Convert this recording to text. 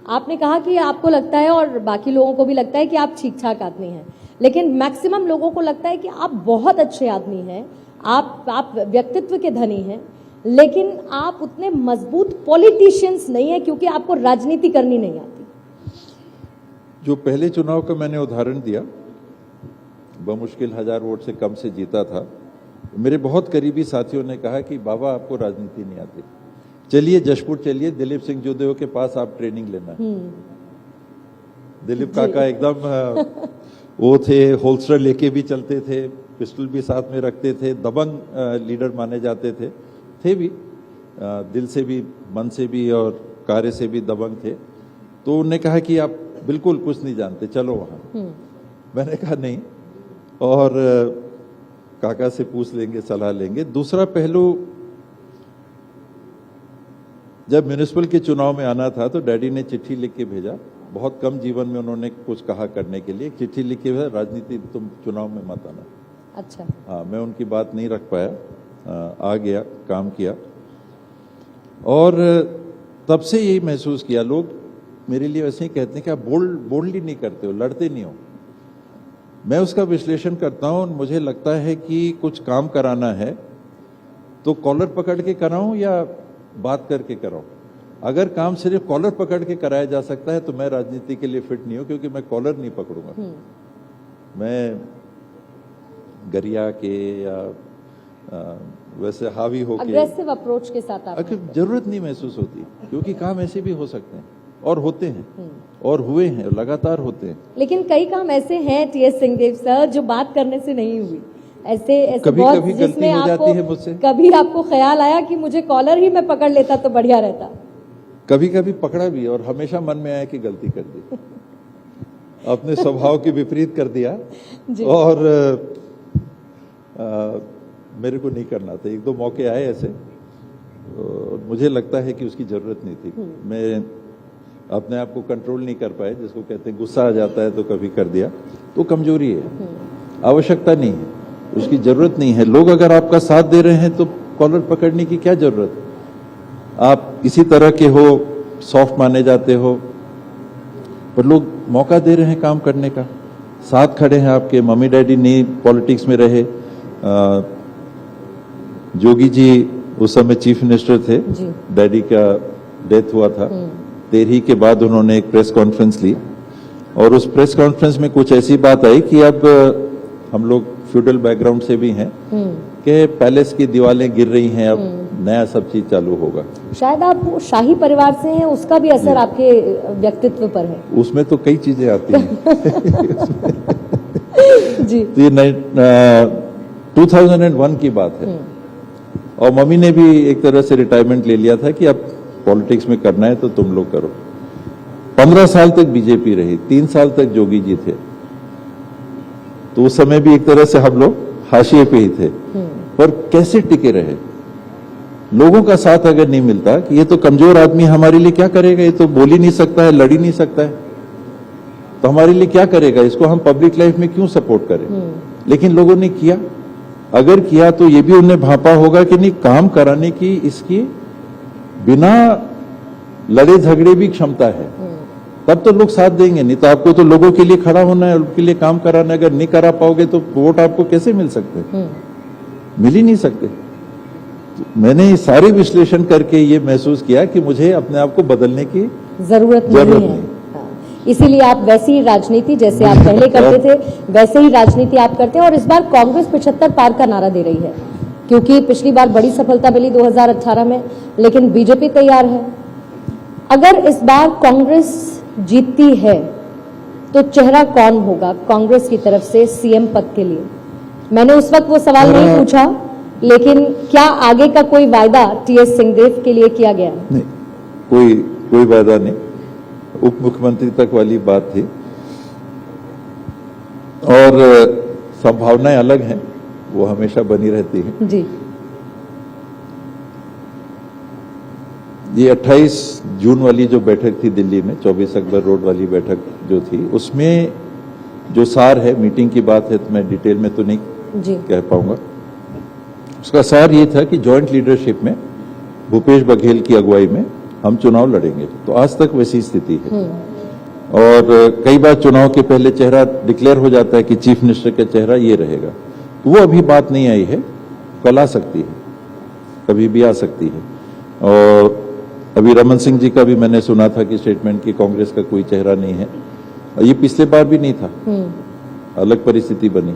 आपने कहा कि आपको लगता है और बाकी लोगों को भी लगता है कि आप ठीक ठाक आदमी हैं, लेकिन मैक्सिमम लोगों को लगता है कि आप बहुत अच्छे आदमी हैं, आप व्यक्तित्व के धनी हैं, लेकिन आप उतने मजबूत पॉलिटिशियंस नहीं हैं क्योंकि आपको राजनीति करनी नहीं आती। जो पहले चुनाव का मैंने उदाहरण दिया, बमुश्किल 1000 वोट से कम से जीता था, मेरे बहुत करीबी साथियों ने कहा कि बाबा आपको राजनीति नहीं आती, चलिए जशपुर चलिए, दिलीप सिंह जोदेव के पास आप ट्रेनिंग लेना। दिलीप काका एकदम वो थे, होल्स्टर लेके भी चलते थे, पिस्टल भी साथ में रखते थे, दबंग लीडर माने जाते थे भी, दिल से भी, मन से भी और कार्य से भी दबंग थे। तो उन्होंने कहा कि आप बिल्कुल कुछ नहीं जानते, चलो वहां। मैंने कहा नहीं, और काका से पूछ लेंगे, सलाह लेंगे। दूसरा पहलू, जब म्युनिसिपल के चुनाव में आना था तो डैडी ने चिट्ठी लिख के भेजा, बहुत कम जीवन में उन्होंने कुछ कहा करने के लिए, चिट्ठी लिख के भेजा, राजनीति तुम चुनाव में मत आना। अच्छा। हाँ, मैं उनकी बात नहीं रख पाया, आ गया, काम किया, और तब से यही महसूस किया। लोग मेरे लिए वैसे ही कहते हैं कि आप बोल्डली नहीं करते हो, लड़ते नहीं हो। मैं उसका विश्लेषण करता हूं, मुझे लगता है कि कुछ काम कराना है तो कॉलर पकड़ के कराऊं या बात करके कराऊं। अगर काम सिर्फ कॉलर पकड़ के कराया जा सकता है तो मैं राजनीति के लिए फिट नहीं हूं, क्योंकि मैं कॉलर नहीं पकड़ूंगा। मैं गरिया के या वैसे हावी होके अग्रेसिव अप्रोच के साथ आप जरूरत नहीं महसूस होती, क्योंकि काम ऐसे भी हो सकते हैं और होते हैं और हुए हैं, लगातार होते हैं। लेकिन कई काम ऐसे हैं टीएस सिंहदेव सर जो बात करने से नहीं हुई, ऐसे कभी बहुत कभी गलती हो जाती है मुझसे। कभी आपको ख्याल आया कि मुझे कॉलर ही मैं पकड़ लेता तो बढ़िया रहता? कभी कभी पकड़ा भी, और हमेशा मन में आया कि गलती कर दी, अपने स्वभाव के विपरीत कर दिया, और मेरे को नहीं करना था। 1-2 मौके आए ऐसे, मुझे लगता है कि उसकी जरूरत नहीं थी। मैं अपने आप को कंट्रोल नहीं कर पाए, जिसको कहते हैं गुस्सा आ जाता है तो कभी कर दिया, तो कमजोरी है, आवश्यकता नहीं है, उसकी जरूरत नहीं है। लोग अगर आपका साथ दे रहे हैं तो कॉलर पकड़ने की क्या जरूरत? आप इसी तरह के हो, सॉफ्ट माने जाते हो, पर लोग मौका दे रहे हैं काम करने का, साथ खड़े हैं आपके। मम्मी डैडी नहीं पॉलिटिक्स में रहे, जोगी जी उस समय चीफ मिनिस्टर थे, डैडी का डेथ हुआ था, 13 के बाद उन्होंने एक प्रेस कॉन्फ्रेंस ली, और उस प्रेस कॉन्फ्रेंस में कुछ ऐसी बात आई कि अब हम लोग फ्यूडल बैकग्राउंड से भी हैं कि पैलेस की दीवारें गिर रही हैं, अब नया सब चीज चालू होगा। शायद आप शाही परिवार से हैं, उसका भी असर आपके व्यक्तित्व पर है। उसमें तो कई चीजें आती हैं। जी। तो ये 2001 की बात है, और मम्मी ने भी एक तरह से रिटायरमेंट ले लिया था कि अब पॉलिटिक्स में करना है तो तुम लोग करो। 15 साल तक बीजेपी रही, 3 साल तक जोगी जी थे, तो उस समय भी एक तरह से हम लोग हाशिए पे ही थे, पर कैसे टिके रहे? लोगों का साथ अगर नहीं मिलता कि ये तो कमजोर आदमी हमारे लिए क्या करेगा, ये तो बोल ही नहीं सकता है, लड़ ही नहीं सकता है, तो हमारे लिए क्या करेगा, इसको हम पब्लिक लाइफ में क्यों सपोर्ट करें? लेकिन लोगों ने किया। अगर किया तो ये भी उन्हें भांपा होगा कि नहीं, काम कराने की इसकी बिना लड़े झगड़े भी क्षमता है, तब तो लोग साथ देंगे। नहीं तो आपको तो लोगों के लिए खड़ा होना है, उनके लिए काम कराना है। अगर नहीं करा पाओगे तो वोट आपको कैसे मिल सकते? मिल ही नहीं सकते। तो मैंने सारे विश्लेषण करके ये महसूस किया कि मुझे अपने आप को बदलने की जरूरत नहीं। इसीलिए आप वैसी ही राजनीति जैसे आप पहले करते थे वैसे ही राजनीति आप करते हैं। और इस बार कांग्रेस 75 पार का नारा दे रही है, क्योंकि पिछली बार बड़ी सफलता मिली 2018 में, लेकिन बीजेपी तैयार है। अगर इस बार कांग्रेस जीतती है तो चेहरा कौन होगा कांग्रेस की तरफ से सीएम पद के लिए? मैंने उस वक्त वो सवाल नहीं पूछा, लेकिन क्या आगे का कोई वायदा टीएस सिंहदेव के लिए किया गया? नहीं, कोई वायदा नहीं। उप मुख्यमंत्री तक वाली बात थी, और संभावनाएं अलग हैं, वो हमेशा बनी रहती है जी। ये 28 जून वाली जो बैठक थी दिल्ली में, 24 अकबर रोड वाली बैठक जो थी, उसमें जो सार है, मीटिंग की बात है तो मैं डिटेल में तो नहीं कह पाऊंगा। उसका सार ये था कि जॉइंट लीडरशिप में भूपेश बघेल की अगुवाई में हम चुनाव लड़ेंगे। तो आज तक वैसी स्थिति है। और कई बार चुनाव के पहले चेहरा डिक्लेयर हो जाता है कि चीफ मिनिस्टर का चेहरा ये रहेगा, तो वो अभी बात नहीं आई है, कल आ सकती है, कभी भी आ सकती है। और अभी रमन सिंह जी का भी मैंने सुना था कि स्टेटमेंट की कांग्रेस का कोई चेहरा नहीं है, और ये पिछले बार भी नहीं था, अलग परिस्थिति बनी।